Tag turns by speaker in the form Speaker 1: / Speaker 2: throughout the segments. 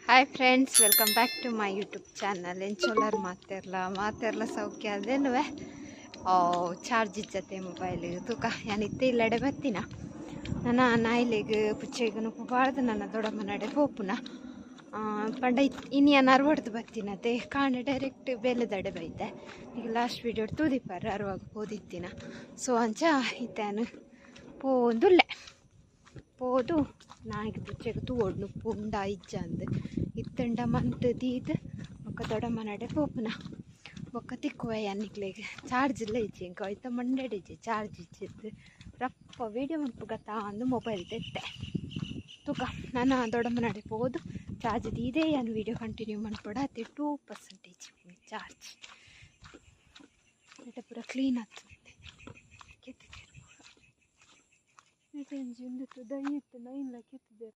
Speaker 1: Hi friends, welcome back to my YouTube channel. ಎಂಚೋಲರ್ ಮಾತೆರ್ಲ ಸೌಖ್ಯ ಅದೇನು ಚಾರ್ಜ್ ಇಜ್ಜತೆ ಮೊಬೈಲ್ ತೂಕ ಯಾನಿತ್ತೆ ಇಲ್ಲಡೆ ಬತ್ತಿನ ನನ್ನ ನಾಯಿಲೆಗೆ ಪುಚ್ಚೆಗೆ ನುಪ್ಪು ಬಾಳ್ದು ನನ್ನ ದೊಡ್ಡಮ್ಮನಡೆ ಪೋಪುನ ಪಂಡ ಇನ್ನಿಯನ್ ಅರ್ವಡ್ದು ಬತ್ತಿನತೆ ಕಾಣೆ ಡೈರೆಕ್ಟ್ ಬೆಲೆದಡೆ ಬೈತೆ ಈಗ ಲಾಸ್ಟ್ ವೀಡಿಯೋ ತೂದಿಪ್ಪಾರ ಅರುವಾಗ ಓದಿತ್ತಿನ ಸೊ ಅಂಚ ಇತ್ತೇನು ಪೋದುಲ್ಲೆ ಪೋದು ನಾಯಿಗೆ ಪುಚ್ಚೆಗೆ ತೂವೊಡ್ನು ಪುಂಡ ಇಜ್ಜ ಅಂದ್ ಇತ್ತಂಡ ಮಂತ್ ದೀದ್ ಬೊಕ್ಕ ದೊಡ್ಡಮ್ಮನಡೆ ಪೋಪುನ ಬೊಕ್ಕ ತಿಕ್ಕುವ ಅನ್ನಿಕ್ಲೆಗೆ ಚಾರ್ಜ್ ಇಲ್ಲ ಇಜ್ಜಿ ಇಂಕ ಆಯ್ತ ಮಂಡೆಡೆ ಇಜ್ಜಿ ಚಾರ್ಜ್ ಇಜ್ಜಿದ್ದು ರಪ್ಪ ವೀಡಿಯೋ ಮನ್ಪು ಗತ್ತಾ ಅಂದು ಮೊಬೈಲ್ ತೆತ್ತೆ ತುಕ ನಾನು ದೊಡ್ಡಮ್ಮನಡೆ ಪೋದು ಚಾರ್ಜ್ ದೀದೇ ಏನು ವೀಡಿಯೋ ಕಂಟಿನ್ಯೂ ಮನ್ಪಡ ಅತ್ತೆ 2% ಚಾರ್ಜ್ ಮತ್ತೆ ಪೂರ ಕ್ಲೀನ್ ಆಗ್ತದೆ ಒಂದು ದೈಯಿತ್ತು ನೈನ್ಲ ಕೆತ್ತಿದೆ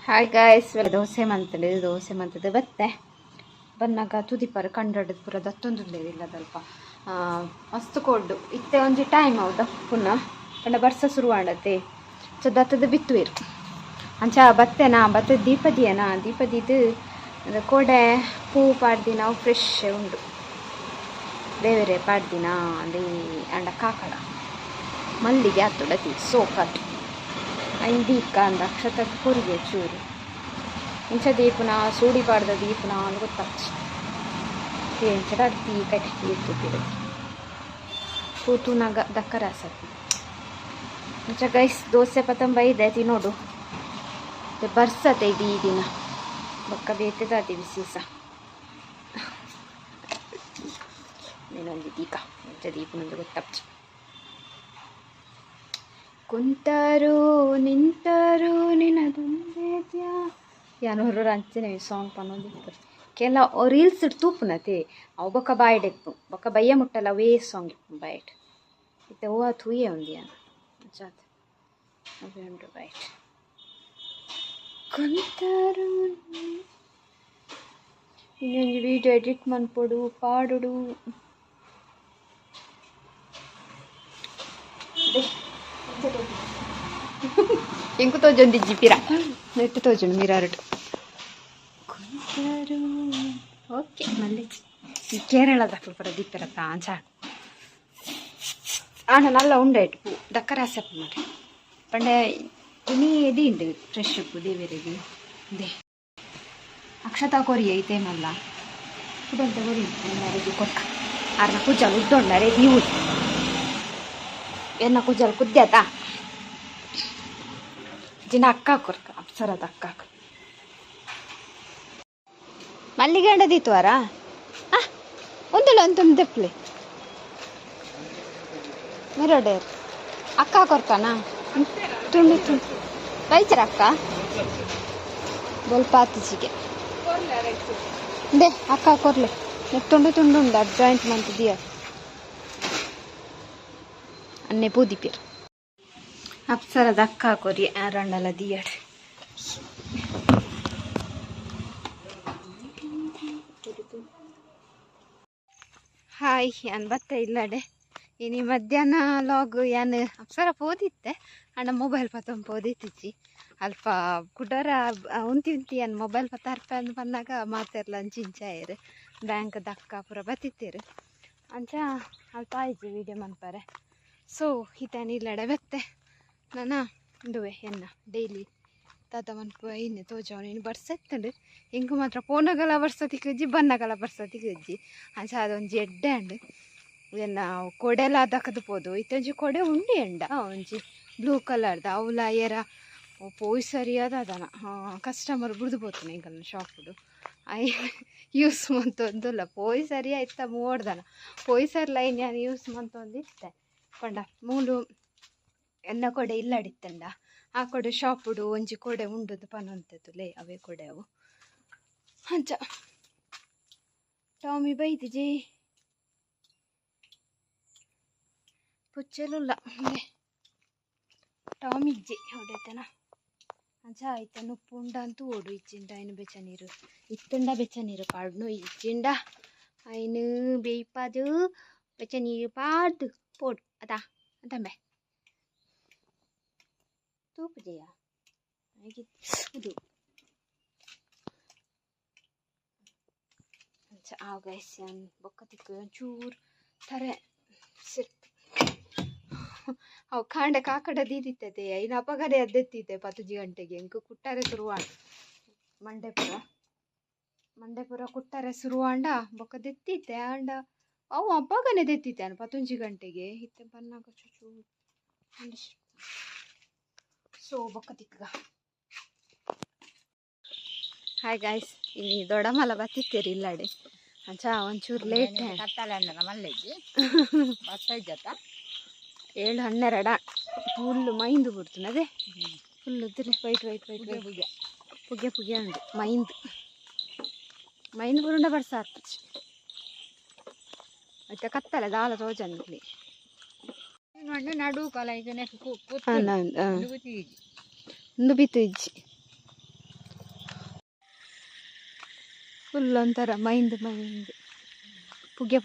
Speaker 1: ಹಾಯ್ ಗಾಯ್ಸ್, ದೋಸೆ ಮಂತದ್ದು ಬತ್ತೆ ಬನ್ನಾಗ ತುದಿಪರ ಕಂಡದ್ದು ಪೂರ ದತ್ತೊಂದುಲ್ಲೇದಿಲ್ಲದಲ್ಪ ಮಸ್ತ್ ಕೊಡ್ಡು ಇತ್ತೆ ಒಂಜಿ ಟೈಮ್ ಹೌದಾ ಪುನಃ ಪಂಡ ಬರ್ಸ ಶುರು ಮಾಡತ್ತೆ ಸೊ ದತ್ತದ ಬಿತ್ತುವೇರು ಅಂಚ ಬತ್ತೆನಾ ಬತ್ತದ ದೀಪದಿದು ಕೋಡೆ ಹೂ ಪಾಡ್ದಿನ ಅವು ಫ್ರೆಶ್ ಉಂಡು ಬೇರೆ ಪಾಡ್ದಿನ ಅದೇ ಅಂಡ ಕಾಕಡ ಮಲ್ಲಿಗೆ ಆತುಡತಿ ಸೋಕತ್ತು ದೀಪ ಅಂದ ಅಕ್ಷತ ಕೊರಿಗೆ ಚೂರು ಇಂಚ ದೀಪನ ಸೂಡಿ ಪಾಡ್ದ ದೀಪನ ಅಂತ ಗೊತ್ತಾಗ್ತಿ ಎಂಚಡ ಅಡ್ತಿ ಕಟ್ಟಿ ಇರ್ತಿದ್ದಿರ ಕೂತುನಾಗ ದಕ್ಕರ ಆಸಕ್ತಿ ಇಂಚ ಗೈಸ್ ದೋಸೆ ಪತಂಬ ಇದೆ ತಿನ್ನೋಡು ಬರ್ಸತ್ತೆ ಈ ದಿನ ಬೊಕ್ಕ ಬೇತದಾದಿ ಬಿಸಿಸ ನೀನೊಂದು ದೀಪ ಇಂಚ ದೀಪನೊಂದು ಗೊತ್ತಾಗ್ತಿ ಕುಂತರು ನಿಂತರು ನಿನದೊಂದೇ ಯಾನೋರು ಅಂಚನೆ ಸಾಂಗ್ ಪನ್ನೊಂದಿತ್ತು ಕೆಲ ರೀಲ್ಸ್ ತೂಪುನತೆ ಅವು ಬೊಕ್ಕ ಬಾಯ್ಡೆಪ್ಪು ಬೊಕ್ಕ ಬಯ್ಯ ಮುಟ್ಟಲ್ಲ ಅವೇ ಸಾಂಗ್ ಇಪ್ಪು ಬಾಯ್ಡ್ ಇತ್ತೆ ಹೂವ ತೂಯೇ ಒಂದು ಯಾನ ಜಾತ್ ಅವೇ ಉಂಟು ಬಾಯ್ಡ್ ಕುಂತರು ಇನ್ನೊಂದು ವೀಡಿಯೋ ಎಡಿಟ್ ಮನ್ಪೊಡು ಪಾಡುಡು ಎಂಕು ತೋಜೊಂದಿಜ್ಜಿ ಪಿರ ನೆಟ್ಟು ತೋಜುಂಡು ಮಿರಾರುಡು ಕುಂತರು ಓಕೆ ಮಲ್ಲಿ ಈ ಕೇರಳದ ಪುರ ದೀಪಿರತ್ತ ಅಂಚ ನಲ್ಲ ಉಂಡಾಯ್ತು ಪೂ ದಕ್ಕರಾಸಪ್ಪ ಮಾಡಿ ಪಂಡೆ ಇನಿ ಎದಿ ಉಂಡು ಫ್ರೆಶ್ ಉಪ್ಪು ದೇವೇರಿಗೆ ದೇ ಅಕ್ಷತಾ ಕೊರಿ ಐತೆ ಮಲ್ಲ ಕುದಂತ ಕೊರಿ ರೆಡಿ ಕೊಕ್ಕ ಅರ್ನ ಕುಜ್ಜಲು ಉದ್ದೊಂಡ ರೆಡಿ ಊಟ ಎನ್ನ ಕುಜ್ಜಲು ಕುದ್ಯಾತಾ ಜಿನ ಅಕ್ಕ ಕೊರ್ಕ ಅಪ್ಸರದ ಅಕ್ಕ ಮಲ್ಲಿಗೆ ಅಂಡದಿತ್ತು ಒಂದಲ್ಲ ಒಂದು ತೆಪ್ಪಲೆ ಮೆರೋಡೇರ್ ಅಕ್ಕ ಕೊರ್ಕನಾ ತುಂಡು ತುಂಡು ರೈತರ ಅಕ್ಕ ಬೋಲ್ಪಾತಿಸಿಗೆ ದೇ ಅಕ್ಕ ಕೊರ್ಲೆ ತುಂಡು ತುಂಡು ಉಂಡು ಜಾಯಿಂಟ್ ಮಂತ್ ದಿಯ ಅನ್ನೆ ಪೂದಿಪಿರ್ ಅಪ್ಸರದ ಅಕ್ಕ ಕೊರಿ ರಂಡಲ ದಿಯಡ್ ಹಾಯ್ ಯಾನ್ ಬತ್ತೆ ಇಲ್ಲಡೆ ಇನಿ ಮಧ್ಯಾಹ್ನ ಲಾಗ್ ಯಾನ್ ಅಪ್ಸರ ಪೋದಿತ್ತೆ ಅಣ್ಣ ಮೊಬೈಲ್ ಪತ್ತೊಂದು ಪೋದಿತ್ತಿಚ್ಚಿ ಅಲ್ಪ ಕುಡರ ಉಂತಿ ಅನ್ ಮೊಬೈಲ್ ಪತ್ತ ಅರ್ಪ ಅಂದ್ ಬಂದಾಗ ಮಾತೆರ್ಲ ಅಂಚಿಂಚಾಯರು ಬ್ಯಾಂಕ್ ದಕ್ಕ ಪೂರ ಬತ್ತಿತ್ತೇರು ಅಂಚ ಅಲ್ಪ ಆಯ್ತು ವೀಡಿಯೋ ಮನ್ಪಾರೆ ಸೊ ಈತೇನು ಇಲ್ಲಡೆ ಬತ್ತೆ ನಾನು ದುವೆ ಎನ್ನ ಡೈಲಿ ತಾತ ಮನ್ಪು ಇನ್ನು ತೋಜವನು ಇನ್ನು ಬರ್ಸತ್ತಂಡು ಇಂಕು ಮಾತ್ರ ಪೋನಗಲ ಬರ್ಸತಿಗೆ ಇಜ್ಜಿ ಬನ್ನಗಲ ಬರ್ಸತಿಗೆ ಇಜ್ಜಿ ಅಂಚ ಅದೊಂಜಿ ಎಡ್ಡೆ ಅಂಡು ಎನ್ನ ಕೊಡೆಲ ದಕ್ಕದು ಪೋದು ಇತ್ತೊಂಜಿ ಕೊಡೆ ಉಂಡಿ ಎಂಡ ಒಂಜಿ ಬ್ಲೂ ಕಲರ್ದ ಅವಲ ಏರ ಪೋಯ್ ಸರಿಯಾದ ಅದನ ಕಸ್ಟಮರ್ ಬುಡ್ದು ಪೋತುನ ಇಂಕಲ್ನ ಶಾಪುಡು ಐ ಯೂಸ್ ಮಂತೊಂದುಲ್ಲ ಪೋಯ್ ಸರಿ ಆಯ್ತ ಮೂಡ್ದನ ಪೋಯ್ ಸರಿ ಲೈನ್ ಯಾನು ಯೂಸ್ ಮಂತೊಂದು ಇತ್ತೆ ಪಂಡ ಮೂಲು ಎನ್ನ ಕೊಡೆ ಇಲ್ಲಡಿತ್ತಂಡ ಆ ಕೊಡೆ ಶಾಪುಡು ಒಂಜಿ ಕೊಡೆ ಉಂಡುದು ಪನೊಂತದ್ದು ಲೇ ಅವೇ ಕೊಡೆ ಅವು ಅಂಚ ಟಾಮಿ ಬೈದಿಜಿ ಪುಚ್ಚಲುಲ್ಲ ಟಾಮಿಜ್ಜಿ ಹೊಡೆತನ ಅಂಚ ಆಯ್ತ ಉಪ್ಪು ಉಂಡ ಅಂತೂ ಓಡು ಇಚ್ಚಿಂಡ ಐನು ಬೆಚ್ಚ ನೀರು ಇತ್ತುಂಡ ಬೆಚ್ಚ ನೀರು ಪಾಡ್ನು ಇಚ್ಚಿಂಡ ಐನು ಬೇಯ್ಪಾದು ಬೆಚ್ಚ ನೀರು ಪಾಡ್ದು ಪೋಡು ಅದಾ ಅಂತಂಬೆ ತೂಪು ಜಯ ಇದು ಅಂಚ ಆಗಾಯ್ಸ್ಯಾನ್ ಬೊಕ್ಕ ತಿಕ್ಕು ಒಂಚೂರು ತರೆ ಸಿರ್ತು ಅವು ಕಾಂಡೆ ಕಾಕಡ ದೀದಿತ್ತದೆ ಇನ್ನು ಅಪಗಡೆ ಅದ್ದೆತ್ತಿದ್ದೆ 10 ಗಂಟೆಗೆ ಇಂಕ ಕುಟ್ಟಾರೆ ಶುರುವಾಂಡ ಮಂಡೆಪುರ ಕುಟ್ಟಾರೆ ಶುರುವಾಂಡ ಬೊಕ್ಕ ದೆತ್ತಿದ್ದೆ ಅಂಡ ಅವು ಅಪ್ಪಗನೆ ದೆತ್ತಿದ್ದೆ 11 ಗಂಟೆಗೆ ಇತ್ತೆ ಬನ್ನಾಗ ಚೂಚು ಸೊ ಬೊಕ್ಕ ತಿಕ್ಕ ಹಾಯ್ ಗಾಯ್ಸ್ ಇಲ್ಲಿ ದೊಡ್ಡ ಮಲ ಬತ್ತಿತ್ತೇರಿ ಇಲ್ಲಡೆ ಅಂಚ ಒಂಚೂರು ಲೇಟ್ ಕತ್ತಲೆ ಅಂದನ ಮಲ್ಲೆಜ್ಜಿ ಬತ್ತ ಇಜ್ಜತ್ತ 7-12 ಫುಲ್ಲು ಮೈಂದು ಬಿಡ್ತೀನಿ ಅದೇ ಫುಲ್ ಇದ್ರೆ ವೈಟ್ ಪುಗೆ ಉಂಡು ಮೈಂದು ಬುರುಂಡ ಬರ್ಸ ಆಗ್ತದೆ ಮತ್ತೆ ಕತ್ತಲೆ ದಾಲ ತೋಜನ್ಲಿ ನಡು ಕಾಲ ಒಂದು ಬಿತ್ತು ಇಜ್ಜಿ ಫುಲ್ ಒಂಥರ ಮೈಂದು ಪುಗೆ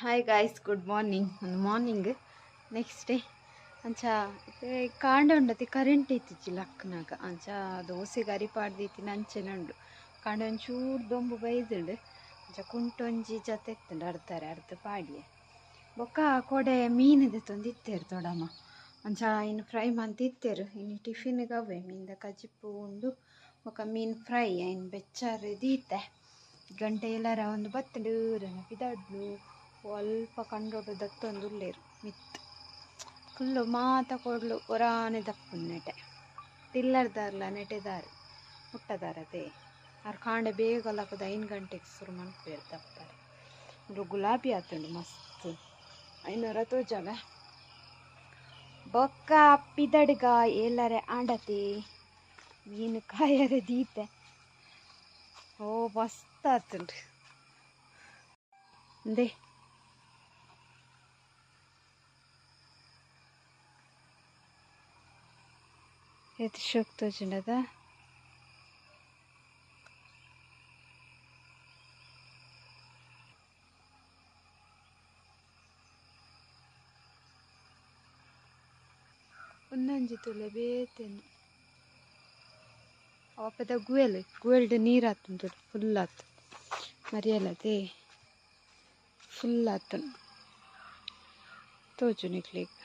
Speaker 1: hi guys good morning next day ಅಂಚ ಕಾಂಡ ಉಂಡತಿ ಕರೆಂಟ್ ಇತ್ತಿಜ್ಜಿ ಲಕ್ಕನಾಗ ಅಂಚ ದೋಸೆ ಗರಿ ಪಾಡ್ದಿತ್ತಿನ ಅಂಚೆನುಂಡು ಕಾಂಡ ಒಂಚೂರು ದೊಂಬು ಬೈದುಂಡು ಅಂಚ ಕುಂಟೊಂಜಿ ಜೊತೆ ಎತ್ತುಂಡು ಅರ್ಧ ಪಾಡಿಯೆ ಬೊಕ್ಕ ಕೊಡೆ ಮೀನು ತಂದಿತ್ತೇರು ದೊಡಮ್ಮ ಅಂಚ ಇನ್ನು ಫ್ರೈ ಮಂತಿತ್ತೇರು ಇನ್ನು ಟಿಫಿನ್ಗೆ ಅವೇ ಮೀನ್ದ ಕಜಿಪ್ಪು ಉಂಡು ಬೊಕ್ಕ ಮೀನು ಫ್ರೈ ಇನ್ನು ಬೆಚ್ಚಾರು ದೀತೆ ಗಂಟೆ ಎಲ್ಲರ ಒಂದು ಬತ್ತಡು ಪಿದಾಡ್ಲು ಸ್ವಲ್ಪ ಕಂಡೋಡು ದತ್ತೊಂದು ಉಳ್ಳೇರು ಮಿತ್ತು ಫುಲ್ಲು ಮಾತ ಕೊಡ್ಲು ಒರಾನೆ ದಪ್ಪುಂಡು ನೆಟೆ ತಿಲ್ಲರ್ದಾರ್ಲ ನೆಟೆದಾರು ಮುಟ್ಟದಾರದೆ ಅವ್ರು ಕಾಂಡೆ ಬೇಗ ಲಕ್ಕದ 5 ಗಂಟೆಗೆ ಶುರು ಮನ್ಪೇರು ದಪ್ಪಾರೆ ಗುಲಾಬಿ ಆತುಂಡು ಮಸ್ತ್ 500 ತೋಜಾವೆ ಬೊಕ್ಕ ಪಿದಡ್ಗ ಎಲ್ಲರೆ ಆಂಡತಿ ಮೀನು ಕಾಯರೆ ದೀತೆ ಓ ಮಸ್ತ್ ಆತುಂಡು ಅಂದೆ ಎತ್ತು ಶೋಕ್ ತೋಜುಂಡದ ಒಂದೊಂಜಿ ತುಲೆ ಬೇತೇನು ಅವಪ್ಪದ ಗುವೆಲ್ಡ್ ನೀರು ಆತುಂಡು ಫುಲ್ ಆತು ಮರಿಯಲ್ಲದೆ ಫುಲ್ ಆತನು ತೋಜು ನಿಕ್ಲಿಗೆ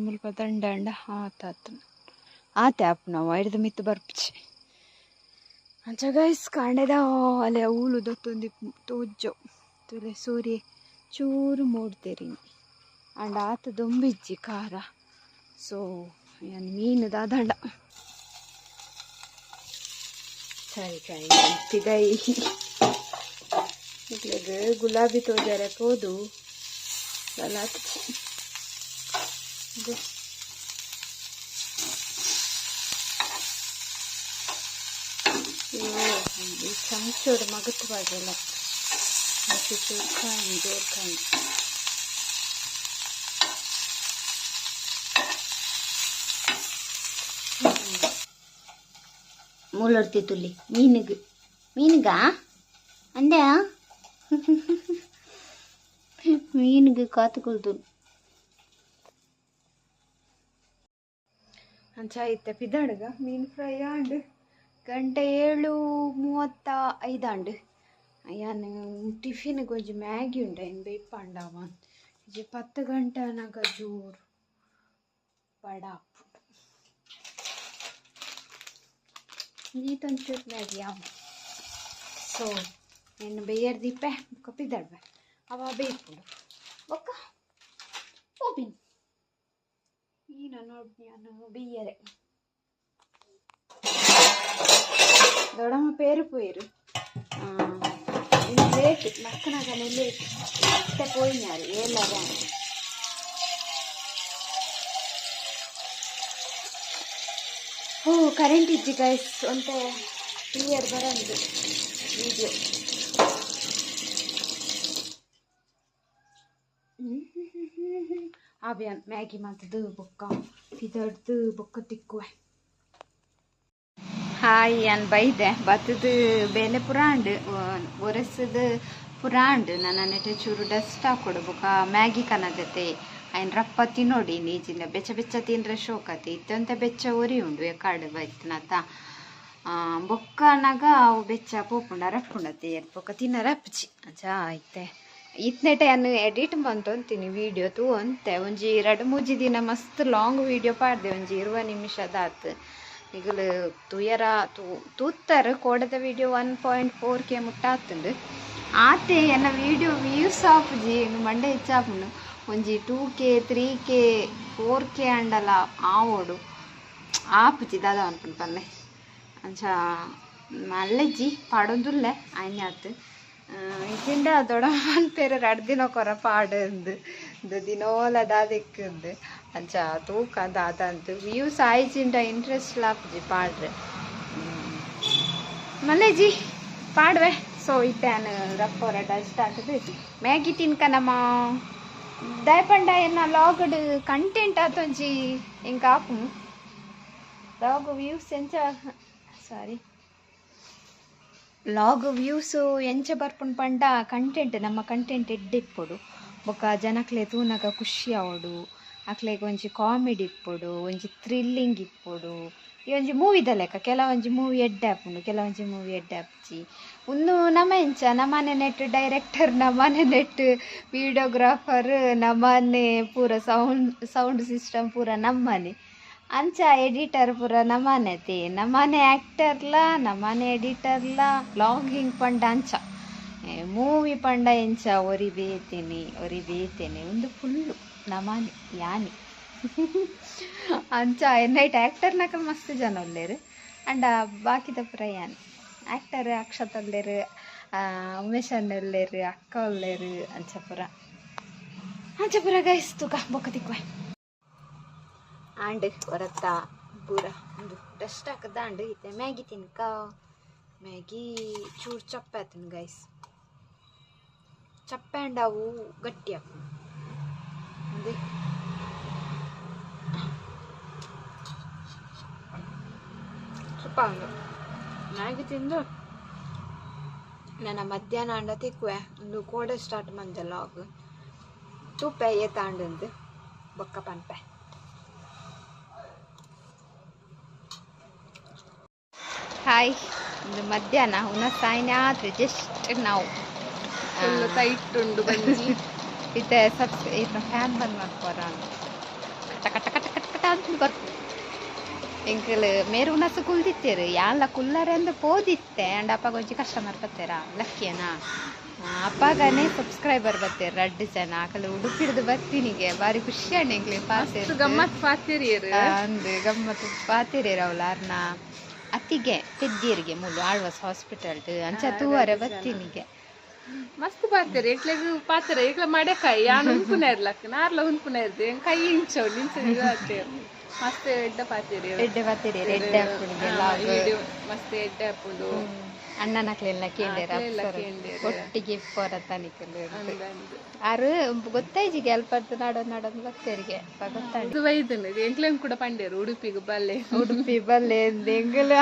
Speaker 1: ಮುಲ್ಪ ದಂಡ ಆತನು ಆತೆ ಆಪ್ ನಾವು ಐಡ್ದು ಮಿತ್ತು ಬರ್ಪಿಚಿ ಅಂಚ ಗೈಸ್ ಕಾಂಡೆದ ಅಲೆ ಹೂಳು ದೊತ್ತೊಂದು ತೋಜೋ ತುಲೆ ಸೂರ್ಯ ಚೂರು ಮೂಡ್ತೇರಿ ಅಂಡ ಆತ ದೊಂಬಿಜ್ಜಿ ಖಾರ ಸೊ ಮೀನು ದಂಡ ಸರಿ ತಿಗೈ ಇಟ್ಲೆಗ್ ಗುಲಾಬಿ ತೋಜಾರೆ ಕೋದು ಚಮಚೋಡು ಮಗತ್ವಾಗೆಲ್ಲ ಹಸಿ ಚೂರ್ಕಾಯಿ ಜೋರ್ಕಾಯಿ ಮೂಲೊಡ್ತಿ ತುಲ್ಲಿ ಮೀನುಗ ಅಂದ ಮೀನಿಗೆ ಕಾತುಕೊಳ್ತು ಅಂಚ ಐತೆ ಪಿದಾಡ್ಗ ಮೀನು ಫ್ರೈ ಆಂಡ್ ಗಂಟೆ 7:35 ಆಂಡ್ ಅಯ್ಯಾನು ಟಿಫಿನ್ಗೆ ಒಂಜಿ ಮ್ಯಾಗಿ ಉಂಡು ಏನು ಬೇಯ್ಪಾಂಡವ ಇಜಿ 10 ಗಂಟೆನಾಗ ಜೋರು ಬಡಾಪು ನೀತೊಂಚೂರು ಮ್ಯಾಗಿ ಯಾವ ಸೊ ಏನು ಬೇಯರ್ ದೀಪೆ ಬೊಕ್ಕ ಪಿದಾಡ್ಬೆ ಅವ ಬೇಯ್ಪುಡು ಬೊಕ್ಕ ಓಬಿನ್ ಈನ ನೋಡಿ ನಾನು ಬೇಯರೆ ದೊಡ್ಡಮ್ಮ ಪೇರು ಪೋಯಿರು ಇನ್ನು ಲೇಟ್ ನಕ್ಕನಾಗನೆ ಲೇಟ್ ಮತ್ತೆ ಪೋಯಿನಾರು ಎಲ್ಲರ ಓ ಕರೆಂಟ್ ಇಜ್ಜಿ ಗೈಸ್ ಒಂತೆ ಕ್ಲಿಯರ್ ಬರಂದು ವಿಡಿಯೋ ಅಭಿಯಾನ್ ಮ್ಯಾಗಿ ಮಾತದು ಬೊಕ್ಕ ಇದಡ್ದು ಬೊಕ್ಕ ತಿಕ್ಕುವೆ ಹಾಯ್ ಅನ್ ಬೈದೆ ಬತ್ತದು ಬೇಲೆ ಪುರಾಂಡ್ ಒರೆಸದು ಪುರಾಂಡ್ ನನ್ನ ನೆಟ್ಟೆ ಚೂರು ಡಸ್ಟ್ ಹಾಕೊಡು ಬೊಕ್ಕ ಮ್ಯಾಗಿ ಕನದತೆ ಆಯ್ನ ರಪ್ಪ ತಿನ್ನೋಡಿ ನೀಜಿಂದ ಬೆಚ್ಚ ಬೆಚ್ಚ ತಿಂದ್ರೆ ಶೋಕತಿ ಇತ್ತಂತೆ ಬೆಚ್ಚ ಒರಿ ಉಂಡು ಎಕಾಡು ಬೈತನತ ಬೊಕ್ಕನಾಗ ಅವು ಬೆಚ್ಚ ಪೋಪುಂಡ ರಪ್ಪುಂಡತಿ ಬೊಕ್ಕ ತಿನ್ನ ರಪ್ಪಚಿ ಅಜ್ಜಾ ಆಯ್ತೆ ಇತ್ನೆಟೆ ಅನ್ನು ಎಡಿಟ್ ಬಂತು ಅಂತೀನಿ ವಿಡಿಯೋ ತೂ ಅಂತೆ ಒಂಜಿ 2-3 ದಿನ ಮಸ್ತ್ ಲಾಂಗ್ ವಿಡಿಯೋ ಪಾಡ್ದೆ ಒಂಜಿ 20 ನಿಮಿಷದಾತ್ ಈಗಲು ತುಯರ ತೂತ್ತರ ಕೋಡದ ವಿಡಿಯೋ 1.4K ಮುಟ್ಟಾತುಂಡು ಆತೆ ಎನ್ನ ವಿಡಿಯೋ ವ್ಯೂಸ್ ಆಪುಜಿ ಮಂಡೆ ಹೆಚ್ಚಾಪುಂಡು ಒಂಜಿ 2K 3K 4K ಅಂಡಲ ಆವೋಡು ಆಪುಜಿ ದಾದ ಅನ್ಪುಂಡು ಪಲ್ಲೆ ಅಂಚ ಮಲ್ಲೆಜ್ಜಿ ಪಾಡೊಂದುಲ್ಲೆ ಆಯ್ನಾತ್ ಇದಿಂದ ದೊಡ್ಡಮ್ಮನ ಪೇರು 2 ದಿನ ಕೊರ ಪಾಡಂದು ದಿನೋಲ ದಾದೆಕ್ಕಂದು ಅಂಚ ತೂಕ ದಾದಂತು ವ್ಯೂಸ್ ಆಯ್ಜಿಂಡ ಇಂಟ್ರೆಸ್ಟ್ ಲಾಪುಜಿ ಪಾಡ್ರೆ ಮಲ್ಲೆಜ್ಜಿ ಪಾಡ್ವೆ ಸೊ ಇತ್ತೇನು ರಪ್ಪೋರ ಡಸ್ಟ್ ಹಾಕದು ಮ್ಯಾಗಿ ತಿನ್ಕನಮ್ಮ ದಯಪಂಡ ಏನ ಲಾಗಡ್ ಕಂಟೆಂಟ್ ಆತೊಂಜಿ ಇಂಕ ಆಪು ಲಾಗ್ ವ್ಯೂಸ್ ಎಂಚ ಸಾರಿ ಲಾಗ್ ವ್ಯೂಸು ಎಂಚ ಬರ್ಪುಂಡು ಪಂಡ ಕಂಟೆಂಟ್ ನಮ್ಮ ಕಂಟೆಂಟ್ ಎಡ್ಡಿಪ್ಪೊಡು ಬೊಕ್ಕ ಜನಕ್ಲೆ ತೂನಗ ಖುಷಿ ಆವೋಡು ಅಕ್ಲೆಗ್ ಒಂಜಿ ಕಾಮಿಡಿ ಇಪ್ಪೊಡು ಒಂಜಿ ಥ್ರಿಲ್ಲಿಂಗ್ ಇಪ್ಪೊಡು ಈ ಒಂಜಿ ಮೂವಿದ ಲೆಕ್ಕ ಕೆಲವೊಂಜಿ ಮೂವಿ ಎಡ್ಡೆ ಆಪುಂಡು ಕೆಲವೊಂಜಿ ಮೂವಿ ಎಡ್ಡೆ ಆಪುಜಿ ಉಂದು ನಮ ಎಂಚ ನಮ್ಮನೆ ನೆಟ್ ಡೈರೆಕ್ಟರ್ ನಮ್ಮನೆ ನೆಟ್ ವಿಡಿಯೋಗ್ರಾಫರ್ ನಮ್ಮನೆ ಪೂರ ಸೌಂಡ್ ಸಿಸ್ಟಮ್ ಪೂರ ನಮ್ಮನೆ ಅಂಚ ಎಡಿಟರ್ ಪೂರ ನಮ್ಮನೆತಿ ನಮ್ಮನೆ ಆ್ಯಕ್ಟರ್ಲ ನಮ್ಮನೆ ಎಡಿಟರ್ಲ ಲಾಗಿಂಗ್ ಪಂಡ ಅಂಚ ಮೂವಿ ಪಂಡ ಎಂಚ ಒರಿ ಬೇತೇನೆ ಒಂದು ಫುಲ್ಲು ನಮ್ಮನೆ ಯಾನಿ ಅಂಚ ನೈಟ್ ಆ್ಯಕ್ಟರ್ನಾಕ ಮಸ್ತ್ ಜನ ಒಲ್ಲೇರು ಅಂಡ ಬಾಕಿದ ಪುರ ಯಾನಿ ಆ್ಯಕ್ಟರ್ ಅಕ್ಷತ್ ಒಲ್ಲೇರು ಉಮೇಶ್ ಅಣ್ಣ ಒಲ್ಲೇರು ಅಕ್ಕ ಒಲ್ಲೇರು ಅಂಚ ಪುರ ಗೈಸ್ ತೂಕ ಬೊಕ್ಕ ತಿಕ್ಕುವೆ ಆಂಡ್ ಹೊರತ್ತ ಪೂರ ಒಂದು ಡಸ್ಟ್ ಹಾಕದ ಆಂಡ್ ಇತ್ತೆ ಮ್ಯಾಗಿ ತಿನ್ಕ ಮ್ಯಾಗಿ ಚೂರು ಚಪ್ಪೆ ಆತನು ಗೈಸ್ ಚಪ್ಪೆ ಅಂಡ್ ಅವು ಗಟ್ಟಿ ಹಾಕು ಅದೇ ಸ್ವಲ್ಪ ಮ್ಯಾಗಿ ತಿಂದು ನನ್ನ ಮಧ್ಯಾಹ್ನ ಅಂಡ ತಿಕ್ಕುವೆ ಒಂದು ಕೋಡೆ ಸ್ಟಾರ್ಟ್ ಮಂಜ ಲಾಗ್ ತುಪ್ಪೆ ಏತಾಂಡು ಬೊಕ್ಕ ಪನ್ಪೆ ಹಾಯ್ ಇದು ಮಧ್ಯಾಹ್ನ ಸಾಯನೆ ಆದರೆ ಜಸ್ಟ್ ನಾವು ಟೈಟ್ ಬಂಜಿ ಇದು ಇದು ಫ್ಯಾನ್ ಬಂದ್ ಮಾಡ್ಕೋರ ಕಟ ಕಟ ಕಟ ಕಟ ಕಟ ಅಂತ ಬರ್ತು ಎಂಕಲ್ ಮೇರು ಉನಸು ಕುಲ್ದಿತ್ತೇರು ಯಾಲ ಕುಲ್ಲರೆ ಅಂದು ಪೋದಿತ್ತೆ ಅಂಡ್ ಅಪ್ಪ ಕೊಂಚ ಕಸ್ಟಮರ್ ಬರ್ತಾರ ಲಕ್ಕಿಯನ ಅಪ್ಪಗನೇ ಸಬ್ಸ್ಕ್ರೈಬರ್ ಬರ್ತಾರೆ 2 ಜನ ಆಕಲು ಉಡುಪಿಡ್ದು ಬರ್ತೀನಿಗೆ ಬಾರಿ ಖುಷಿ ಅಣ್ಣ ಎಂಕ್ಲಿ ಪಾಸ್ ಗಮ್ಮತ್ ಪಾತಿರಿಯರು ಅಂದು ಗಮ್ಮತ್ ಪಾತಿರಿಯರು ಅವಳ ಅರ್ನ ಅತ್ತಿಗೆ ಪೆದ್ದಿಯರಿಗೆ ಮೂಲು ಆಳ್ವಾಸ್ ಹಾಸ್ಪಿಟಲ್ ಅಂಚ ತೂವರೆ ಬತ್ತಿನಿಗೆ
Speaker 2: ಮಸ್ತ್ ಪಾತಿರಿ ಎಕ್ಲೆಗ್ ಪಾತ್ರ ಎಕ್ಲ ಮಡೆಕಾಯಿ ಯಾನು ಉಂಪುನ ಇರ್ಲಕ್ಕ ನಾರ್ಲ ಉಂಪುನ ಇರ್ದು ಕೈ ಇಂಚೋ ನಿಂಚ ಮಸ್ತ್ ಎಡ್ಡೆ ಪಾತಿರಿ ಮಸ್ತ್ ಎಡ್ಡೆ ಹಾಪುಂಡು
Speaker 1: ಅಣ್ಣನಕ್ಲೆಲ್ಲ ಕೇಂದ್ರ ಒಟ್ಟಿಗೆ ಪೋರ ತನಿಖೆ ಆರು ಗೊತ್ತಾಯ್ಜಿಗೆ ಅಲ್ಪದ್ದು ನಡೋದು ಭಕ್ತರಿಗೆ
Speaker 2: ಗೊತ್ತಾಯ್ತು ವೈದ್ಯನ ಎಂಕ್ಲೇನ್ ಕೂಡ ಪಂಡೇರು ಉಡುಪಿ
Speaker 1: ಬಲ್ಲೆ ಎಂಗ್ಲ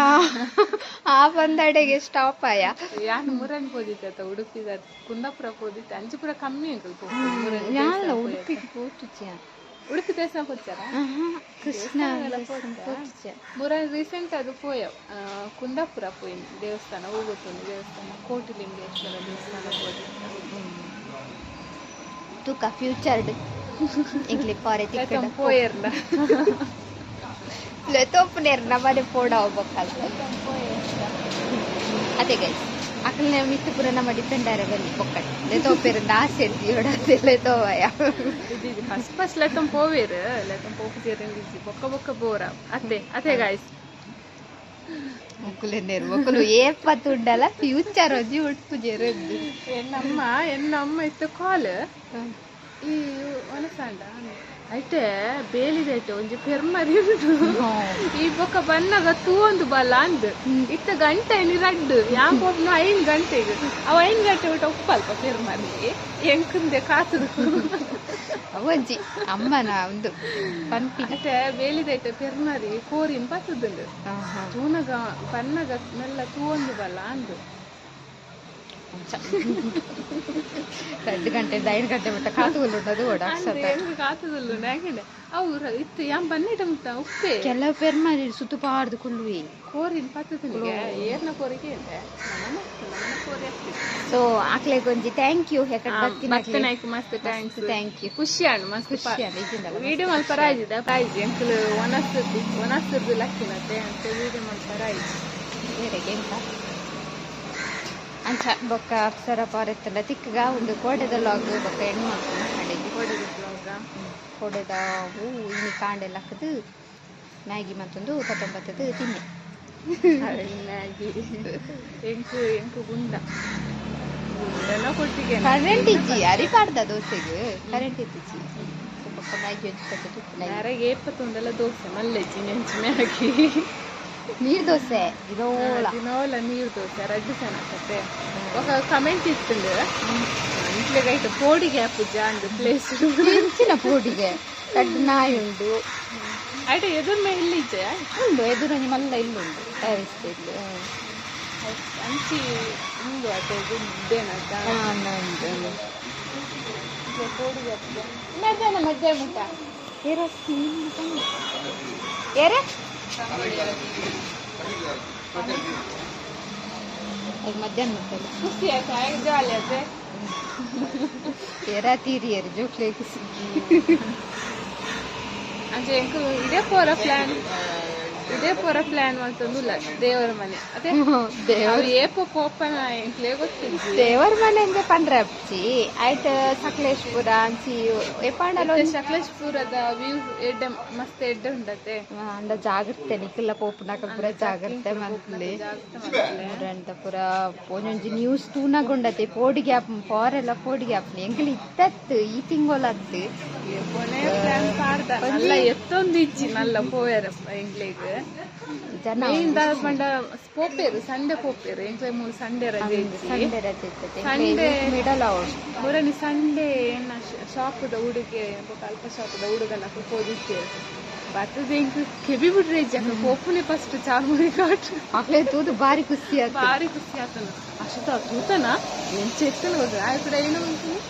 Speaker 1: ಆ ಬಂದಡೆಗೆ ಸ್ಟಾಪ್ ಆಯ
Speaker 2: ಯಾನು ಮುರನ್ ಪೋದಿತ್ತ ಉಡುಪಿದ ಕುಂದಾಪುರ ಪೋದಿತ್ತ ಅಂಚುಪುರ ಕಮ್ಮಿ ಅಂಕಲ್
Speaker 1: ಯಾನ ಉಡುಪಿಗೆ ಪೋತುಚ್ಯ
Speaker 2: ಉಡುಪಿ ದೇವಸ್ಥಾನ ಕೊಚ್ಚಾರ
Speaker 1: ಕೃಷ್ಣ
Speaker 2: ಮುರನ್ ರೀಸೆಂಟ್ ಅದು ಪೋಯ ಕುಂದಾಪುರ ಪೋಯಿನ ದೇವಸ್ಥಾನ ಹೋಗುತ್ತೊಂದು ದೇವಸ್ಥಾನ ಕೋಟಿಲಿಂಗೇಶ್ವರ ದೇವಸ್ಥಾನ
Speaker 1: ತುಕ ಫ್ಯೂಚರ್ಡ್ ಇಂಗ್ಲಿ ಪಾರೆ
Speaker 2: ತಿಕ್ಕ ಪೋಯರ್ನ
Speaker 1: ಲೆತೋಪನೇರ್ನ ಮನೆ ಪೋಡ ಹೋಗ್ಬೇಕಲ್ಲ ಅದೇ ಗೈಸ್ ಅಕಲ್ನೆ ಮಿತ್ತು ಪುರ ನಮ್ಮ ಡಿಪೆಂಡಾರೆ ಬಲ್ಲಿ ಪೊಕ್ಕಟ್ ಲೆತೋಪೇರು ಆಸೆ ಇಡ್ತೀವಿ ಲೆತೋವಯ
Speaker 2: ಫಸ್ಟ್ ಲೆತಂ ಪೋವೇರು ಲೆತಂ ಪೋಪುಜೇರು ಬೊಕ್ಕ ಬೋರ ಅದೇ ಗಾಯ್ಸ್
Speaker 1: ముక్కులు మొక్కులు ఏ పత్తు ఉండాల ఫ్యూచర్ వచ్చి ఉడుపు జరగదు
Speaker 2: ఎన్నమ్మ ఇస్తే కాల్ ఈ వనసండ అయితే ಬೇಲಿದೈತೆ ಒಂಜಿ ಪೆರ್ಮರಿ ಉಂಟು ಈ ಬೊಕ್ಕ ಬನ್ನಗ ತೂವೊಂದು ಬಲ್ಲ ಅಂದ್ ಇತ್ತ ಗಂಟೆ ನಿರಡ್ಡು ಯಾನ್ ಪೋಪ್ನು 5 ಗಂಟೆಗೆ ಅವ 5 ಗಂಟೆ ಊಟ ಉಪ್ಪಲ್ಪ ಪೆರ್ಮರಿ ಎಂಕಂದೆ ಕಾತುದು
Speaker 1: ಅವಜ್ಜಿ ಅಮ್ಮನ ಒಂದು ಪನ್ಪಿ
Speaker 2: ಮತ್ತೆ ಬೇಲಿದೈತೆ ಪೆರ್ಮರಿ ಕೋರಿನ್ ಪತ್ತುದುಂಡು ತೂನಗ ಬನ್ನಗ ಮೆಲ್ಲ ತೂವೊಂದು ಬಲ್ಲ ಅಂದ್
Speaker 1: 2 ಗಂಟೆ 5 ಗಂಟೆ ಮಟ್ಟ ಕಾತುಗಳು ಉಂಟದು
Speaker 2: ಕಾತುದಲ್ಲು ನಾಗೇನೆ ಅವ್ರು ಇತ್ತು ಯಾನ್ ಬನ್ನಿಟ ಮುಟ್ಟ ಉಪ್ಪೆ
Speaker 1: ಕೆಲವು ಪೇರ್ ಮಾಡಿ ಸುತ್ತು ಪಾಡ್ದು ಕುಳ್ಳುವಿ
Speaker 2: ಕೋರಿನ ಪತ್ತುದಿಗೆ ಏರ್ನ ಕೋರಿಗೆ
Speaker 1: ಸೊ ಆಕ್ಲೆ ಗೊಂಜಿ ಥ್ಯಾಂಕ್ ಯು
Speaker 2: ಮತ್ತೆ ನಾಯ್ಕು ಮಸ್ತ್
Speaker 1: ಥ್ಯಾಂಕ್ ಯು
Speaker 2: ಖುಷಿ ಅಣ್ಣ ಮಸ್ತ್ ವಿಡಿಯೋ ಮಲ್ಪ ರಾಜಿದ ಪ್ರಾಯ್ಜಿ ಅಂಕಲ್ ಒನಸ್ಸರ್ದು ಲಕ್ಕಿನತ್ತೆ ಅಂತ ವಿಡಿಯೋ ಮಲ್ಪ ರಾಯ್ಜಿ
Speaker 1: ಬೇರೆಗೆ ಎಂತ ಅಂಚ ಬೊಕ್ಕ ಅಪ್ಸರ ಪಾರೆತ್ತಲ್ಲ ತಿಕ್ಕಗ ಒಂದು ಕೋಡೆದ ಲಾಗ್ ಬೊಕ್ಕ ಹೆಣ್ಣು ಮಾಡ್ಕೊಂಡು ಮಾಡಿದ್ವಿ ಕೋಡೆದ ಹೂ ಇನ್ನು ಕಾಂಡೆಲ್ಲ ಹಾಕದು ಮ್ಯಾಗಿ ಮತ್ತೊಂದು 19 ತಿನ್ನೆ
Speaker 2: ಮ್ಯಾಗಿ ಎಂಕು ಗುಂಡ ಕೊಟ್ಟಿಗೆ
Speaker 1: ಕರೆಂಟ್ ಇಜ್ಜಿ ಅರಿಪಾಡ್ದ ದೋಸೆಗೆ ಕರೆಂಟ್ ಇತ್ತಿಜ್ಜಿ ಬೊಕ್ಕ ಮ್ಯಾಗಿ
Speaker 2: ಯಾರಿಗೆ 71 ದೋಸೆ ಮಲ್ಲೆಜ್ಜಿ ನೆಂಚು ಮ್ಯಾಗಿ
Speaker 1: ನೀರ್ ದೋಸೆ ದಿನೋಲ
Speaker 2: ನೀರ್ ದೋಸೆ ರಡ್ಡು ಚೆನ್ನಾಗತ್ತೆ ఒక ಕಮೆಂಟ್ ಇತ್ತಂದು ಇಂಟ್ಲೆಗೈತೆ ಪೋಡಿಗೆ ಪೂಜ ಅಂದು ಪ್ಲೇಸ್
Speaker 1: ಇಂಚಿನ ಪೋಡಿಗೆ ಕಡ್ಡು ನಾಯಿ ಉಂಡು
Speaker 2: ಆಯ್ತ ಎದುರು ಮೇಲೆ ಇಲ್ಲಿದ್ದೆ
Speaker 1: ಉಂಡು ಎದುರು ನಿಮ್ಮಲ್ಲ ಇಲ್ಲುಂಡು ಟೈರಿಸ್ ಇಲ್ಲಿ
Speaker 2: ಅಂಚಿ ಉಂಡು ಅದೇ ಇದ್ದೇನಂತ ಪೋಡಿಗೆ ಮಧ್ಯಾಹ್ನ ಊಟ
Speaker 1: ಏರೆ ಮಧ್ಯಾಹ್ನ ಮುಟ್ಟಲ್ಲ
Speaker 2: ಖುಷಿ ಆಯ್ತಾ ಜಾಲಿ ಆಯ್ತೆ
Speaker 1: ಎರಾ ತೀರಿಯರು ಜೋಕ್ಲೆ ಖುಷಿ
Speaker 2: ಅಂದ್ರೆ ಎಂಕು ಇದೇ ಪೋರ ಪ್ಲಾನ್ ಅಂತಂದುಲ್ಲ ದೇವರ ಮನೆ ಅದೇ ದೇವ್ರು ಏಪ ಪೋಪನ ಎಂಕ್ಲೇ ಗೊತ್ತಿದ್ವಿ
Speaker 1: ದೇವರ ಮನೆ ಅಂದ್ರೆ ಪಂಡ್ರೆ ಅಪ್ಚಿ ಆಯ್ತು ಸಕಲೇಶ್ಪುರ ಅಂಚಿ ಎಪಾಂಡಲ್ಲ
Speaker 2: ಸಕಲೇಶ್ಪುರದ ವ್ಯೂ ಎಡ್ಡ ಮಸ್ತ್ ಎಡ್ಡ ಉಂಟತೆ
Speaker 1: ಅಂಡ ಜಾಗ್ರತೆ ನಿಕ್ಕಲ್ಲ ಪೋಪುನಾಕ ಪೂರ ಜಾಗ್ರತೆ ಮಂತ್ಲಿ ಅಂತ ಪೂರ ಒಂಜೊಂಜಿ ನ್ಯೂಸ್ ತೂನಗೊಂಡತೆ ಪೋಡಿಗೆ ಆಪ್ ಪೋರೆಲ್ಲ ಪೋಡಿಗೆ ಆಪ್ನಿ ಎಂಕಲ್ ಇತ್ತತ್ತು ಈ ತಿಂಗೋಲತ್ತು
Speaker 2: ಕೊನೆ ಪ್ಲಾನ್ ಪಾಡ್ದ ಅಲ್ಲ ಎತ್ತೊಂದು ಇಚ್ಚಿ ನಲ್ಲ ಪೋಯರಪ್ಪ ಎಂಗ್ಲಿಗೆ
Speaker 1: ಜನ
Speaker 2: ಪಂಡ ಪೋಪೇರು ಸಂಡೆ ಪೋಪೇರು ಎಂಕ್ಲೆ 3 ಸಂಡೆ ರಜೆ
Speaker 1: ಇರ್ತದೆ
Speaker 2: ಸಂಡೆ
Speaker 1: ಮಿಡಲ್
Speaker 2: ಬುರನಿ ಸಂಡೆ ಏನ ಶಾಪದ ಹುಡುಗೆ ಅಲ್ಪ ಶಾಪದ ಹುಡುಗನ ಹೋದಿತ್ತೇವೆ ಬರ್ತದೆ ಎಂಕ್ ಕೆಬಿ ಬಿಡ್ರೆ ಜನ ಪೋಪುನೆ ಫಸ್ಟ್ ಚಾರ್ಮುರಿ ಕಾಟ್
Speaker 1: ಆಗ್ಲೇ ತೂದು ಭಾರಿ ಖುಷಿ
Speaker 2: ಆತನ ಅಷ್ಟ ತೂತನ ಎಂಚ ಎತ್ತನ ಹೋದ್ರೆ ಆ ಕಡೆ ಏನೋ ಅಂತೀನಿ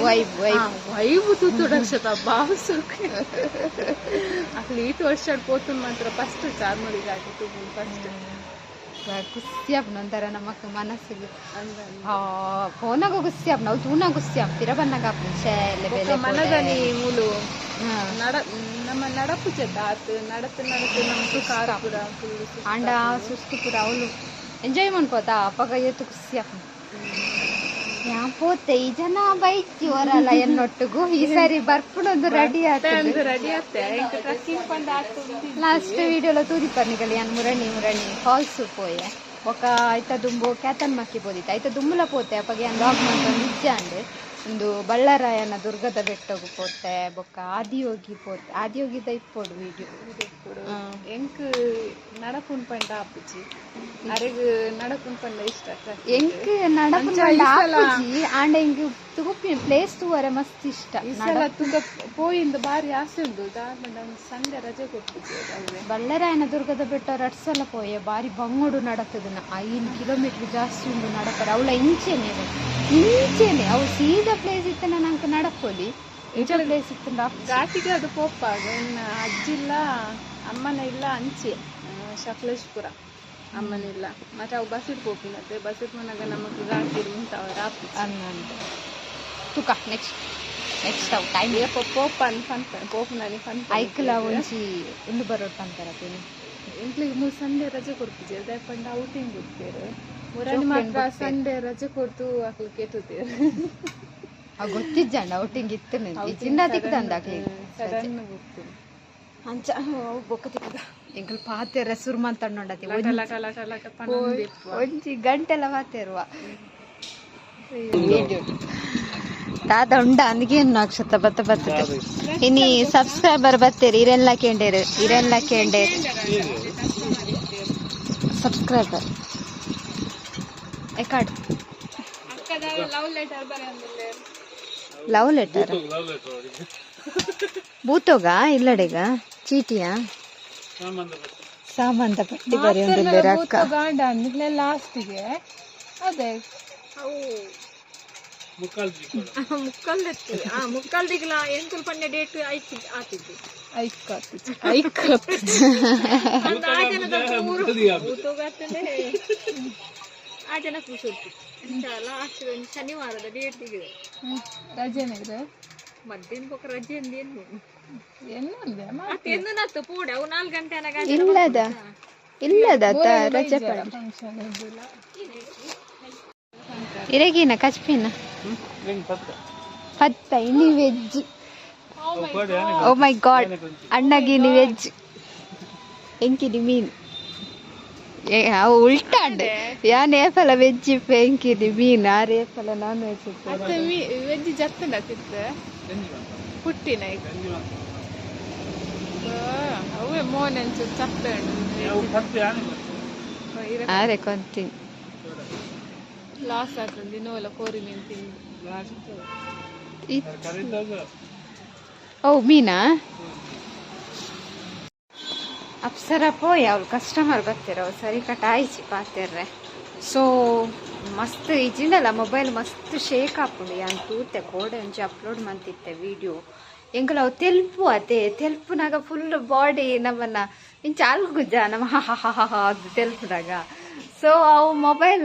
Speaker 2: ವೈಬು ತುತ್ತುಡಕ್ಷತ ಬಾವು ಸೊಕ್ಕೆ ಅಕ್ಲು ಈಟು ವರ್ಷ ಪೋತುನ್ ಮಾತ್ರ ಫಸ್ಟ್ ಚಾರ್ಮುರಿಗೆ ಆಗಿತ್ತು ಫಸ್ಟ್
Speaker 1: ಖುಷಿ ಆಪ್ ನಂತರ ನಮಕ್ ಮನಸ್ಸಿಗೆ ಫೋನಾಗ ಖುಷಿ ಆಪ್ ನಾವು ತೂನ ಖುಷಿ ಆಪ್ ತಿರ ಬನ್ನಾಗ
Speaker 2: ಮನದನಿ ಮೂಲು ನಮ್ಮ ನಡಪು ಚೆತ್ತ ಆತು ನಡತು ನಮ್ದು ಕಾರಪುರ
Speaker 1: ಅಂಡ ಸುಸ್ತು ಪುರ ಅವಳು ಎಂಜಾಯ್ ಮಾಡ್ಕೋತಾ ಅಪ್ಪಗ ಎತ್ತು ಖುಷಿ ಆಪ್ ಯಾ ಪೋತೆ ಈ ಜನ ಬೈತಿ ಅವರಲ್ಲ ಎನ್ನೊಟ್ಟಿಗೂ ಈ ಸಾರಿ ಬರ್ಪುಣೊಂದು ರೆಡಿ
Speaker 2: ಆತೆ
Speaker 1: ಲಾಸ್ಟ್ ವಿಡಿಯೋలో తూదిపర్నికలి అన్ మురణి ఫాల్స్ పోయే ఒక ಐತ ದುಂಬು ಕ್ಯಾತನ್ ಮಕ್ಕಿ ಬೋದಿತ್ತು ಐತ ದುಂಬುಲ ಪೋತೆ ಅಪ್ಪಗೆ ಅನ್ ಲಾಗ್ ಮಾಡ್ಕೊಂಡು ನಿಜ ಅಂಡೆ ಒಂದು ಬಳ್ಳಾರಾಯನ ದುರ್ಗದ ಬೆಟ್ಟಗೂ ಪೋತೆ ಬೊಕ್ಕ ಆದಿಯೋಗಿ ಪೋತೆ ಆದಿಯೋಗಿದ ಇಪ್ಪೋಡು ವಿಡಿಯೋ
Speaker 2: ಎಂಕ್ ನಡಪುನ್ ಪಂಡ ಆಪುಜಿ ಅರೆಗ್ ನಡಪುನ್ ಪಂಡ ಇಷ್ಟ
Speaker 1: ಎಂಕ್ ನಡಪುನ್ ಪಂಡ ಆಪುಜಿ ಆಂಡ ಎಂಕ್ ತುಗುಪ್ಪಿ ಪ್ಲೇಸ್ ತೂವರೆ ಮಸ್ತ್ ಇಷ್ಟ
Speaker 2: ಈ ಸಲ ತುಗ ಪೋಯಿಂದ ಬಾರಿ ಆಸೆ ಉಂಟು ದಾರ್ಮಂಡ ಸಂಡೆ ರಜೆ ಕೊಡ್ತಿದ್ದೆ
Speaker 1: ಬಳ್ಳಾರಾಯನ ದುರ್ಗದ ಬೆಟ್ಟ 2 ಸಲ ಪೋಯೆ ಬಾರಿ ಬಂಗೋಡು ನಡತದನ 5 ಕಿಲೋಮೀಟರ್ ಜಾಸ್ತಿ ಉಂಡು ನಡಪರ ಅವಳ ಇಂಚೆನೆ ಅವು ಸೀದಾ ಪ್ಲೇಸ್ ಇತ್ತನ ನಂಗೆ ನಡಪೋಲಿ ಇಂಚ ಪ್ಲೇಸ್ ಇತ್ತು
Speaker 2: ಘಾಟಿಗೆ ಅದು ಪೋಪ ಅಜ್ಜಿಲ್ಲ ಅಮ್ಮನ ಇಲ್ಲ ಅಂಚೆ ಸಕಲೇಶ್ಪುರ ಅಮ್ಮನಿಲ್ಲ ಮತ್ತೆ ಅವು ಬಸ್ಸಿಡ್ ಪೋಪಿನತ್ತೆ ಬಸ್ಸಿಡ್ ಮನಾಗ ನಮಗೆ ಘಾಟಿ ಉಂಟವ ರಾಪಿ
Speaker 1: ಅನ್ನ ಅಂತ ತುಕ ನೆಕ್ಸ್ಟ್ ಅವು ಟೈಮ್
Speaker 2: ಪೋಪನ್ ಪೋಪನನಿ ಫನ್
Speaker 1: ಐಕ್ಲ ಒಂಚಿ ಉಂಡು ಬರೋಟ್ ಅಂತಾರತೀನಿ
Speaker 2: ಇಂಕ್ಲಿಗೆ 3 ಸಂಡೆ ರಜೆ ಕೊಡ್ತಿದ್ದೆ ಅದೇ ಪಂಡ ಔಟಿಂಗ್ ಹೋಗ್ತೇವೆ ಮುರಾಣಿ ಮಾತ್ರ ಸಂಡೆ ರಜೆ ಕೊಡ್ತು ಅಕ್ಲು ಕೇತುತ್ತೇವೆ
Speaker 1: ಗೊತ್ತಿಜ್ಜಂಡ ಔಟಿಂಗ್ ಇತ್ತು ಚಿನ್ನ ತಿಕ್ಕದಂದ
Speaker 2: ಸಡನ್ ಹೋಗ್ತೀನಿ
Speaker 1: ಅಂಚ ಬೊಕ್ಕ ತಿಕ್ಕದ ಎಂಕಲ್ ಪಾತೆರ ಸುರ್ಮಂತ ನೋಡತಿ ಒಂಜಿ ಗಂಟೆಲ್ಲ ಪಾತೆರುವ ದಾದ ಉಂಡ ಅಂದಿಗೇನು ಅಕ್ಷತ ಬತ್ತ ಬರ್ತದೆ ಇನಿ ಸಬ್ಸ್ಕ್ರೈಬರ್ ಬತ್ತೇರಿ ಇರೆಲ್ಲ ಕೇಂಡೇರು ಸಬ್ಸ್ಕ್ರೈಬರ್ ಎಕಾಡ್ ಲವ್ ಲೆಟರ್ ಬೂತೋಗ ಇಲ್ಲಡೆಗ ಚೀಟಿಯ ಸಾಮಂತ ಪಟ್ಟಿ ಬರೆಯುವುದಿಲ್ಲ ಅಕ್ಕ
Speaker 2: ಲಾಸ್ಟಿಗೆ ಅದೇ ಮುಕ್ಕಲ್ದಿಗ್ಲ ಎಂಕುಲ್ ಪಂಡ ಡೇಟ್ ಆತಿದ್ದು ಆ ಜನ ಖುಷಿ ಲಾಸ್ಟ್ ಶನಿವಾರದ ಡೇಟಿಗೆ ರಜೆನೆ ಮಧ್ಯಾಹ್ನ ಪಕ್ಕ ರಜೆ ಅಂದೇನು ಎಂದತ್ತು ಪೂಡ ಅವು 4 ಗಂಟೆ
Speaker 1: ಇಲ್ಲದ ರಜೆ ಇರಗಿನ ಕಚ್ಪಿನ ಪತ್ತ ಇನಿ ವೆಜ್ ಓ ಮೈ ಗಾಡ್ ಅಣ್ಣಗಿನಿ ವೆಜ್ ಎಂಕಿನಿ ಮೀನು ಅವು ಉಲ್ಟಾಂಡ್ ಯಾನ್ ಏಪಲ ವೆಜ್ ಇಪ್ಪ ಎಂಕಿನಿ ಮೀನು ಆರು ಏಪಲ ನಾನ್ ವೆಜ್
Speaker 2: ವೆಜ್ ಜತ್ತನ ಪುಟ್ಟಿನ ಅವೇ ಮೋನಂಚು ಚಪ್ಪ
Speaker 1: ಆರೆ ಕೊಂತೀನಿ
Speaker 2: ಲಾಸ್ ಆಗ್ತದೆ ದಿನವಲ್ಲ ಕೋರಿ ಮೀನು ತಿಂದು
Speaker 1: ಓ ಮೀನಾ ಅಪ್ಸರ ಪೋಯ್ ಅವ್ರು ಕಸ್ಟಮರ್ ಬರ್ತೀರ ಅವ್ರು ಸರಿ ಕಟಾಯಿಸಿ ಪಾತಿರ್ರೆ ಸೊ ಮಸ್ತ್ ಇಜಿಂಡಲ್ಲ ಮೊಬೈಲ್ ಮಸ್ತ್ ಶೇಕ್ ಹಾಕೊಂಡು ಯಾನ್ ತೂತೆ ಕೋಡೆ ಒಂಚಿ ಅಪ್ಲೋಡ್ ಮಂತಿತ್ತೆ ವಿಡಿಯೋ ಎಂಕಲ್ ಅವು ತೆಲ್ಪು ತೆಲ್ಪುನಾಗ ಫುಲ್ ಬಾಡಿ ನಮ್ಮನ್ನ ಇಂಚ ಅಲ್ಗುಜ್ಜ ನಮ್ಮ ಅದು ತೆಲ್ಪುನಾಗ ಸೊ ಅವು ಮೊಬೈಲ್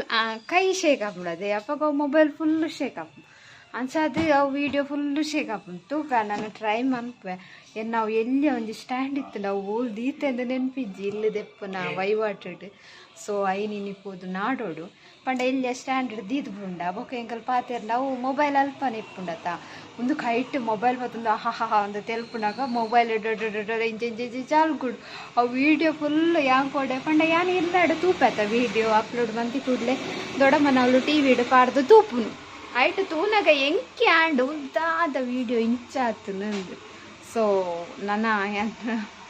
Speaker 1: ಕೈ ಶೇಕ್ ಹಾಕ್ಬಿಡೋದೆ ಅಪ್ಪಾಗ ಅವು ಮೊಬೈಲ್ ಫುಲ್ ಶೇಕ್ ಹಾಕು ಅನ್ಸದು ಅವು ವಿಡಿಯೋ ಫುಲ್ಲು ಶೇಕ್ ಹಾಕೊಂಡು ತೂಕ ನಾನು ಟ್ರೈ ಮನ್ಪೆ ನಾವು ಎಲ್ಲಿ ಒಂದು ಸ್ಟ್ಯಾಂಡ್ ಇತ್ತು ನಾವು ಊಲ್ದೀತೆ ಅಂತ ನೆನಪಿಜ್ಜಿ ಇಲ್ಲದೆಪ್ಪನ ವೈವಾಟು ಸೊ ಐನಿನಿಪ್ಪೋದು ನಾಡೋಡು ಪಂಡ ಇಲ್ಲಿ ಸ್ಟ್ಯಾಂಡ್ ದೀದ್ ಬುಂಡ ಬೊಕ್ಕ ಎಂಕಲ್ ಪಾತೆರ್ ನಾವು ಮೊಬೈಲ್ ಅಲ್ಪನೆ ಇಪ್ಪುಂಡತ ಒಂದು ಕೈಟ್ ಮೊಬೈಲ್ ಮತ್ತೊಂದು ಒಂದು ತೆಲ್ಪುನಾಗ ಮೊಬೈಲ್ ಇಂಚೆ ಚಾಲ್ಗುಡು ಆ ವಿಡಿಯೋ ಫುಲ್ ಯಾಂಕೋಡೆ ಪಂಡ ಯಾನು ಇಲ್ಲಾಡು ತೂಪತ್ತ ವಿಡಿಯೋ ಅಪ್ಲೋಡ್ ಮಂತಿ ಕೂಡಲೇ ದೊಡ್ಡಮ್ಮನ ಅವಳು ಟಿ ವಿಡು ಪಾಡ್ದು ತೂಪುನು ಐಟು ತೂನಾಗ ಎಂಕಿ ಆಂಡ್ ಉದ್ದಾದ ವಿಡಿಯೋ ಇಂಚಾತು ನಂದು ಸೊ ನನ್ನ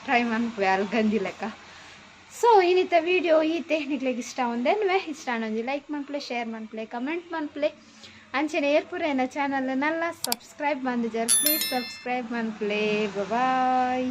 Speaker 1: ಟ್ರೈ ಮನ್ಪೆ ಅಲ್ಗಂದಿ ಲೆಕ್ಕ ಸೊ ಇನ್ನಿತ ವಿಡಿಯೋ ಈತೆ ನಿಗ್ಲಿಗೆ ಇಷ್ಟ ಒಂದೇನುವೆ ಇಷ್ಟ ಅನ್ನೊಂದು ಲೈಕ್ ಮನ್ಪ್ಲೆ ಶೇರ್ ಮನ್ಪ್ಲೆ ಕಮೆಂಟ್ ಮನ್ಪ್ಲೆ ಅಂಚೆನೆ ಏರ್ಪುರೇನ ಚಾನಲ್ ನಲ್ಲ ಸಬ್ಸ್ಕ್ರೈಬ್ ಬಂದಿದ್ದಾರೆ ಪ್ಲೀಸ್ ಸಬ್ಸ್ಕ್ರೈಬ್ ಮನ್ಪ್ಲೆ ಬಾಯ್